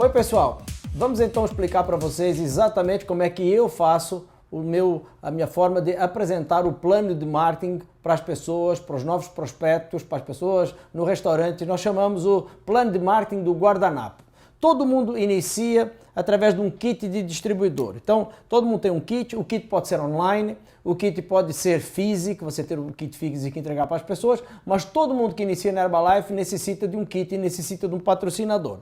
Oi pessoal, vamos então explicar para vocês exatamente como é que eu faço a minha forma de apresentar o plano de marketing para as pessoas, para os novos prospectos, para as pessoas no restaurante. Nós chamamos o plano de marketing do guardanapo. Todo mundo inicia através de um kit de distribuidor. Então, todo mundo tem um kit, o kit pode ser online, o kit pode ser físico, você ter um kit físico e entregar para as pessoas, mas todo mundo que inicia na Herbalife necessita de um kit e necessita de um patrocinador.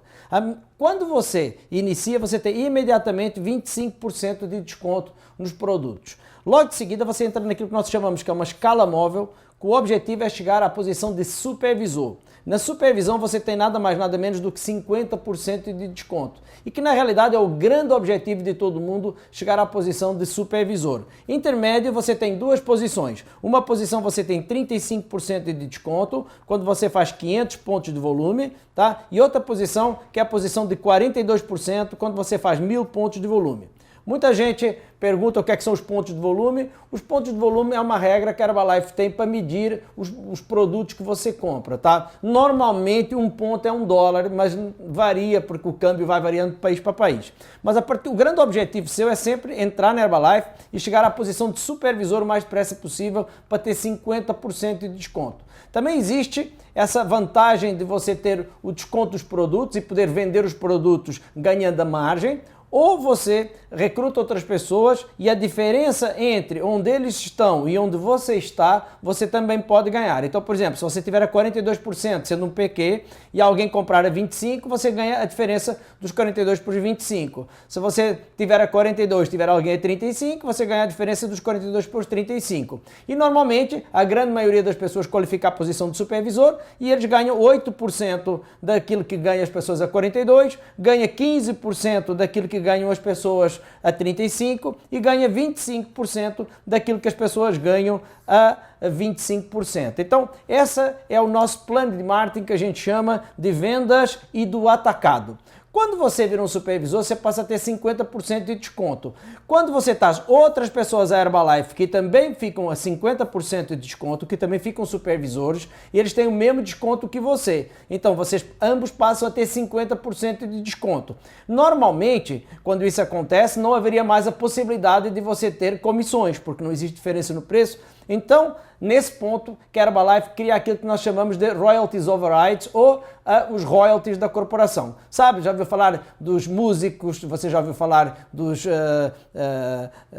Quando você inicia, você tem imediatamente 25% de desconto nos produtos. Logo em seguida, você entra naquilo que nós chamamos que é uma escala móvel, que o objetivo é chegar à posição de supervisor. Na supervisão você tem nada mais nada menos do que 50% de desconto e que na realidade é o grande objetivo de todo mundo, chegar à posição de supervisor. Intermédio você tem duas posições, uma posição você tem 35% de desconto quando você faz 500 pontos de volume, tá? E outra posição que é a posição de 42% quando você faz 1000 pontos de volume. Muita gente pergunta o que são os pontos de volume. Os pontos de volume é uma regra que a Herbalife tem para medir os produtos que você compra, tá? Normalmente um ponto é $1, mas varia porque o câmbio vai variando de país para país. Mas o grande objetivo seu é sempre entrar na Herbalife e chegar à posição de supervisor o mais depressa possível para ter 50% de desconto. Também existe essa vantagem de você ter o desconto dos produtos e poder vender os produtos ganhando a margem. Ou você recruta outras pessoas e a diferença entre onde eles estão e onde você está, você também pode ganhar. Então, por exemplo, se você tiver a 42% sendo um PQ e alguém comprar a 25%, você ganha a diferença dos 42 por 25. Se você tiver a 42 e tiver alguém a 35%, você ganha a diferença dos 42 por 35. E normalmente, a grande maioria das pessoas qualifica a posição de supervisor e eles ganham 8% daquilo que ganham as pessoas a 42, ganha 15% daquilo que ganham as pessoas a 35 e ganha 25% daquilo que as pessoas ganham a 25%. Então, esse é o nosso plano de marketing que a gente chama de vendas e do atacado. Quando você vira um supervisor, você passa a ter 50% de desconto. Quando você traz outras pessoas à Herbalife que também ficam a 50% de desconto, que também ficam supervisores, e eles têm o mesmo desconto que você. Então, vocês ambos passam a ter 50% de desconto. Normalmente, quando isso acontece, não haveria mais a possibilidade de você ter comissões, porque não existe diferença no preço. Então, nesse ponto, que a Herbalife cria aquilo que nós chamamos de royalties overrides ou os royalties da corporação. Sabe, já ouviu falar dos músicos, você já ouviu falar dos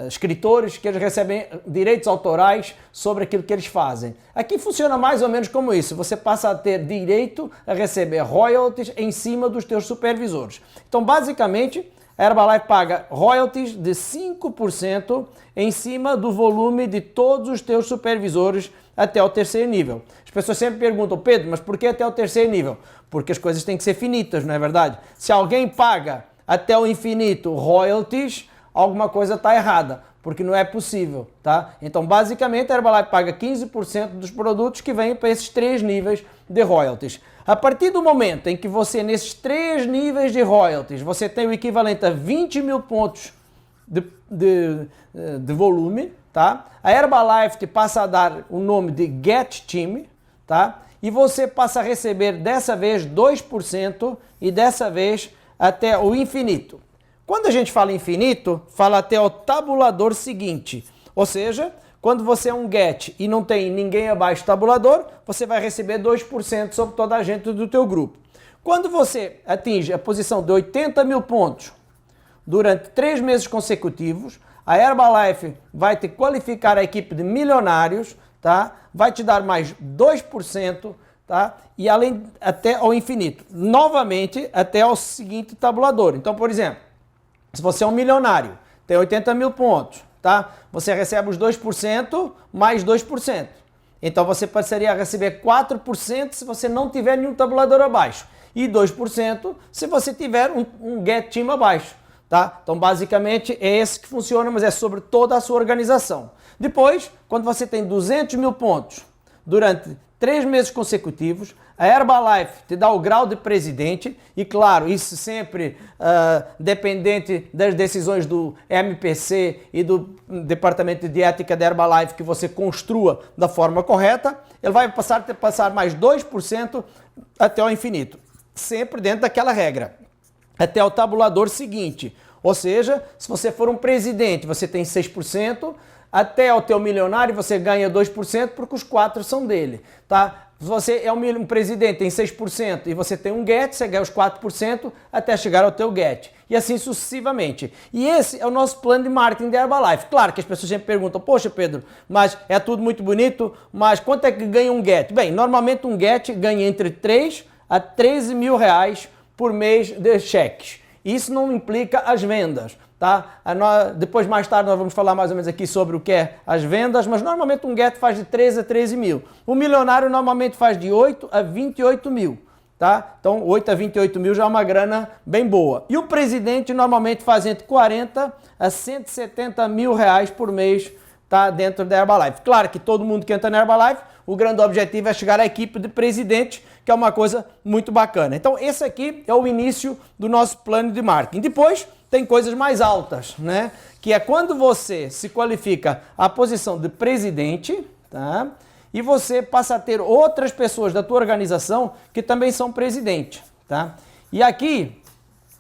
escritores que eles recebem direitos autorais sobre aquilo que eles fazem. Aqui funciona mais ou menos como isso, você passa a ter direito a receber royalties em cima dos teus supervisores. Então, basicamente, a Herbalife paga royalties de 5% em cima do volume de todos os teus supervisores até o terceiro nível. As pessoas sempre perguntam, Pedro, mas por que até o terceiro nível? Porque as coisas têm que ser finitas, não é verdade? Se alguém paga até o infinito royalties, alguma coisa está errada, porque não é possível, tá? Então, basicamente, a Herbalife paga 15% dos produtos que vêm para esses 3 níveis de royalties. A partir do momento em que você, nesses 3 níveis de royalties, você tem o equivalente a 20 mil pontos de volume, tá? A Herbalife te passa a dar o nome de Get Team, tá? E você passa a receber dessa vez 2% e dessa vez até o infinito. Quando a gente fala infinito, fala até o tabulador seguinte, ou seja, quando você é um get e não tem ninguém abaixo do tabulador, você vai receber 2% sobre toda a gente do teu grupo. Quando você atinge a posição de 80 mil pontos durante 3 meses consecutivos, a Herbalife vai te qualificar a equipe de milionários, tá? Vai te dar mais 2%, tá? E além até ao infinito. Novamente, até ao seguinte tabulador. Então, por exemplo, se você é um milionário, tem 80 mil pontos, tá? Você recebe os 2% mais 2%. Então você passaria a receber 4% se você não tiver nenhum tabulador abaixo. E 2% se você tiver um Get Team abaixo, tá? Então basicamente é esse que funciona, mas é sobre toda a sua organização. Depois, quando você tem 200 mil pontos durante 3 meses consecutivos, a Herbalife te dá o grau de presidente e, claro, isso sempre dependente das decisões do MPC e do Departamento de Ética da Herbalife que você construa da forma correta, ele vai passar mais 2% até o infinito, sempre dentro daquela regra. até o tabulador seguinte. Ou seja, se você for um presidente, você tem 6%, até o teu milionário você ganha 2%, porque os 4 são dele, tá? Se você é um presidente, tem 6% e você tem um get, você ganha os 4% até chegar ao teu get. E assim sucessivamente. E esse é o nosso plano de marketing da Herbalife. Claro que as pessoas sempre perguntam, poxa Pedro, mas é tudo muito bonito, mas quanto é que ganha um get? Bem, normalmente um get ganha entre 3 a 13 mil reais por mês de cheques. Isso não implica as vendas, tá? Depois, mais tarde, nós vamos falar mais ou menos aqui sobre o que é as vendas, mas normalmente um get faz de 13 a 13 mil. O milionário normalmente faz de 8 a 28 mil, tá? Então, 8 a 28 mil já é uma grana bem boa. E o presidente normalmente faz entre 40 a 170 mil reais por mês, tá? Dentro da Herbalife. Claro que todo mundo que entra na Herbalife, o grande objetivo é chegar à equipe de presidente, que é uma coisa muito bacana. Então, esse aqui é o início do nosso plano de marketing. Depois, tem coisas mais altas, né? Que é quando você se qualifica à posição de presidente, tá? E você passa a ter outras pessoas da tua organização que também são presidente, tá? E aqui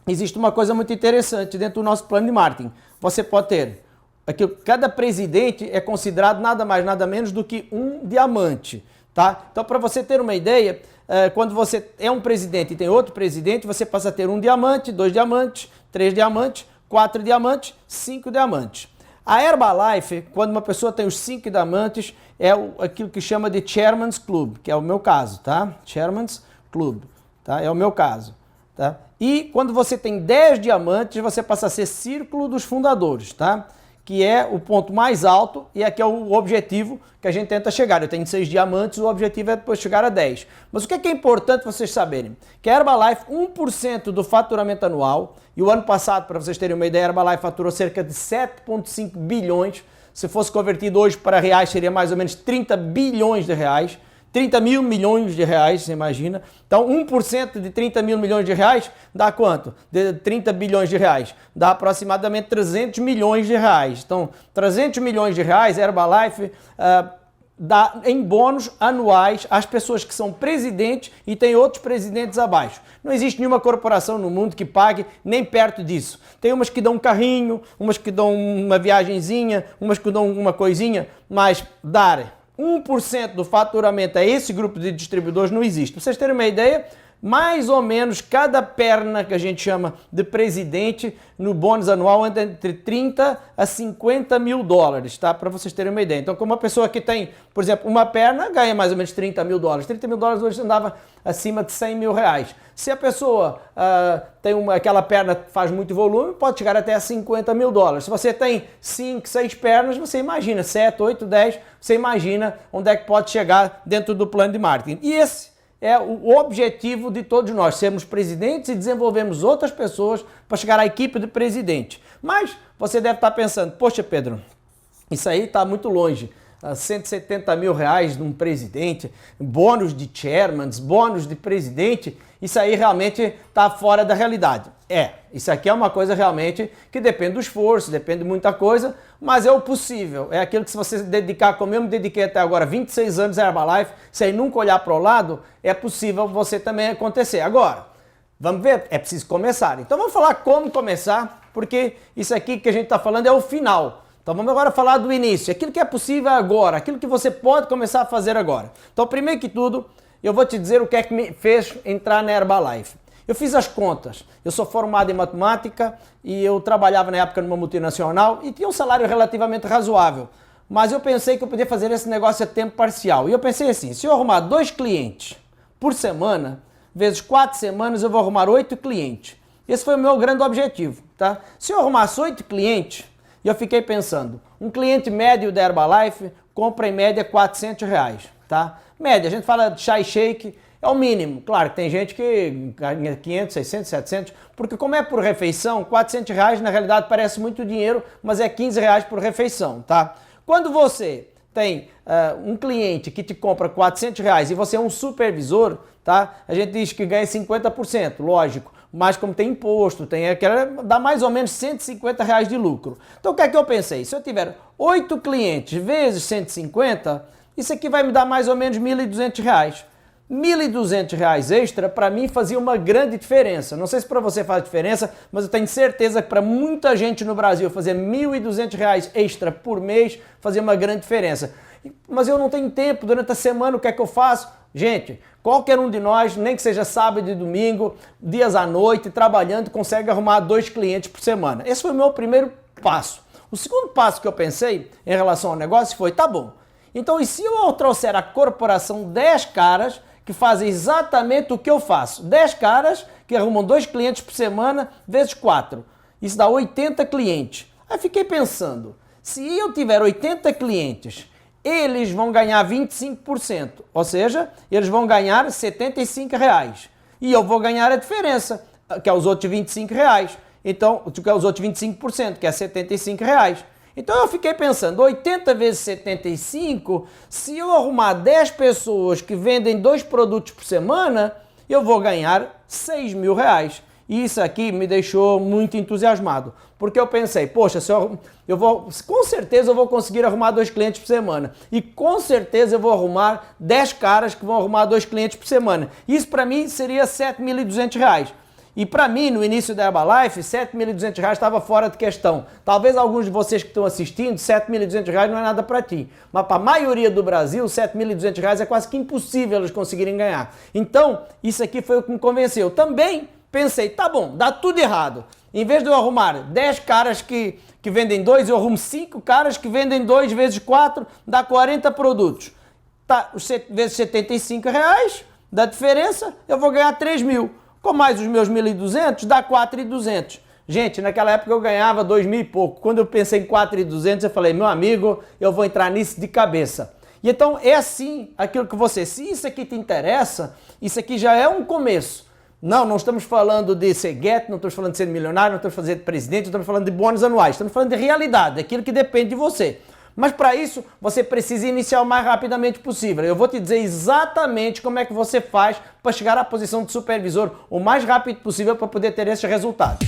existe uma coisa muito interessante dentro do nosso plano de marketing. Você pode ter aqui, cada presidente é considerado nada mais, nada menos do que um diamante, tá? Então, para você ter uma ideia, quando você é um presidente e tem outro presidente, você passa a ter um diamante, 2 diamantes, 3 diamantes, 4 diamantes, 5 diamantes. A Herbalife, quando uma pessoa tem os 5 diamantes, é aquilo que chama de Chairman's Club, que é o meu caso, tá? Chairman's Club, tá? É o meu caso, tá? E quando você tem 10 diamantes, você passa a ser Círculo dos Fundadores, tá? Que é o ponto mais alto e aqui é o objetivo que a gente tenta chegar. Eu tenho 6 diamantes, o objetivo é depois chegar a 10. Mas o que é importante vocês saberem? Que a Herbalife, 1% do faturamento anual, e o ano passado, para vocês terem uma ideia, a Herbalife faturou cerca de 7,5 bilhões. Se fosse convertido hoje para reais, seria mais ou menos 30 bilhões de reais. 30 mil milhões de reais, você imagina? Então, 1% de 30 mil milhões de reais dá quanto? De 30 bilhões de reais. Dá aproximadamente 300 milhões de reais. Então, 300 milhões de reais, a Herbalife dá em bônus anuais às pessoas que são presidentes e tem outros presidentes abaixo. Não existe nenhuma corporação no mundo que pague nem perto disso. Tem umas que dão um carrinho, umas que dão uma viagenzinha, umas que dão uma coisinha, mas dar 1% do faturamento a esse grupo de distribuidores não existe. Para vocês terem uma ideia, mais ou menos cada perna que a gente chama de presidente no bônus anual anda entre 30 a 50 mil dólares, tá? Para vocês terem uma ideia. Então, como uma pessoa que tem, por exemplo, uma perna, ganha mais ou menos 30 mil dólares. 30 mil dólares hoje andava acima de 100 mil reais. Se a pessoa tem aquela perna que faz muito volume, pode chegar até a 50 mil dólares. Se você tem 5, 6 pernas, você imagina, 7, 8, 10, você imagina onde é que pode chegar dentro do plano de marketing. E esse é o objetivo de todos nós, sermos presidentes e desenvolvermos outras pessoas para chegar à equipe de presidente. Mas você deve estar pensando, poxa Pedro, isso aí está muito longe. 170 mil reais de um presidente, bônus de chairmans, bônus de presidente, isso aí realmente está fora da realidade. Isso aqui é uma coisa realmente que depende do esforço, depende de muita coisa, mas é o possível. É aquilo que se você se dedicar, como eu me dediquei até agora, 26 anos a Herbalife, sem nunca olhar para o lado, é possível você também acontecer. Agora, vamos ver, é preciso começar. Então vamos falar como começar, porque isso aqui que a gente está falando é o final. Então vamos agora falar do início, aquilo que é possível agora, aquilo que você pode começar a fazer agora. Então, primeiro que tudo, eu vou te dizer o que é que me fez entrar na Herbalife. Eu fiz as contas, eu sou formado em matemática e eu trabalhava na época numa multinacional e tinha um salário relativamente razoável. Mas eu pensei que eu podia fazer esse negócio a tempo parcial. E eu pensei assim, se eu arrumar 2 clientes por semana, vezes 4 semanas, eu vou arrumar 8 clientes. Esse foi o meu grande objetivo, tá? Se eu arrumasse 8 clientes, e eu fiquei pensando, um cliente médio da Herbalife compra em média 400 reais, tá? Média, a gente fala de chá e shake, é o mínimo. Claro que tem gente que ganha 500, 600, 700, porque como é por refeição, 400 reais na realidade parece muito dinheiro, mas é 15 reais por refeição, tá? Quando você tem um cliente que te compra 400 reais e você é um supervisor, tá? A gente diz que ganha 50%, lógico. Mas como tem imposto, dá mais ou menos 150 reais de lucro. Então o que é que eu pensei? Se eu tiver 8 clientes vezes 150, isso aqui vai me dar mais ou menos 1.200 reais. R$ 1.200 extra, para mim, fazia uma grande diferença. Não sei se para você faz diferença, mas eu tenho certeza que para muita gente no Brasil fazer R$ 1.200 extra por mês fazia uma grande diferença. Mas eu não tenho tempo, durante a semana o que é que eu faço? Gente, qualquer um de nós, nem que seja sábado e domingo, dias à noite, trabalhando, consegue arrumar 2 clientes por semana. Esse foi o meu primeiro passo. O segundo passo que eu pensei em relação ao negócio foi, tá bom, então e se eu trouxer à corporação 10 caras que fazem exatamente o que eu faço? 10 caras que arrumam 2 clientes por semana, vezes 4. Isso dá 80 clientes. Aí fiquei pensando, se eu tiver 80 clientes, eles vão ganhar 25%, ou seja, eles vão ganhar R$ 75. E eu vou ganhar a diferença, que é os outros R$ 25. Então, que é os outros 25%, que é R$ 75. Então eu fiquei pensando, 80 vezes 75, se eu arrumar 10 pessoas que vendem 2 produtos por semana, eu vou ganhar R$ 6.000. E isso aqui me deixou muito entusiasmado, porque eu pensei, poxa, com certeza eu vou conseguir arrumar 2 clientes por semana. E com certeza eu vou arrumar 10 caras que vão arrumar 2 clientes por semana. Isso para mim seria R$ 7.200. E para mim, no início da Herbalife, R$ 7.200 estava fora de questão. Talvez alguns de vocês que estão assistindo, R$ 7.200 não é nada para ti. Mas para a maioria do Brasil, R$ 7.200 é quase que impossível eles conseguirem ganhar. Então, isso aqui foi o que me convenceu. Também pensei, tá bom, dá tudo errado. Em vez de eu arrumar 10 caras que vendem 2, eu arrumo 5 caras que vendem 2 vezes 4, dá 40 produtos. Tá, vezes R$ 75, dá diferença, eu vou ganhar 3.000. Com mais os meus 1.200, dá 4.200. Gente, naquela época eu ganhava 2.000 e pouco. Quando eu pensei em 4.200, eu falei, meu amigo, eu vou entrar nisso de cabeça. E então é assim, aquilo que se isso aqui te interessa, isso aqui já é um começo. Não estamos falando de ser get, não estamos falando de ser milionário, não estamos falando de presidente, não estamos falando de bônus anuais, estamos falando de realidade, aquilo que depende de você. Mas para isso, você precisa iniciar o mais rapidamente possível. Eu vou te dizer exatamente como é que você faz para chegar à posição de supervisor o mais rápido possível para poder ter esses resultados.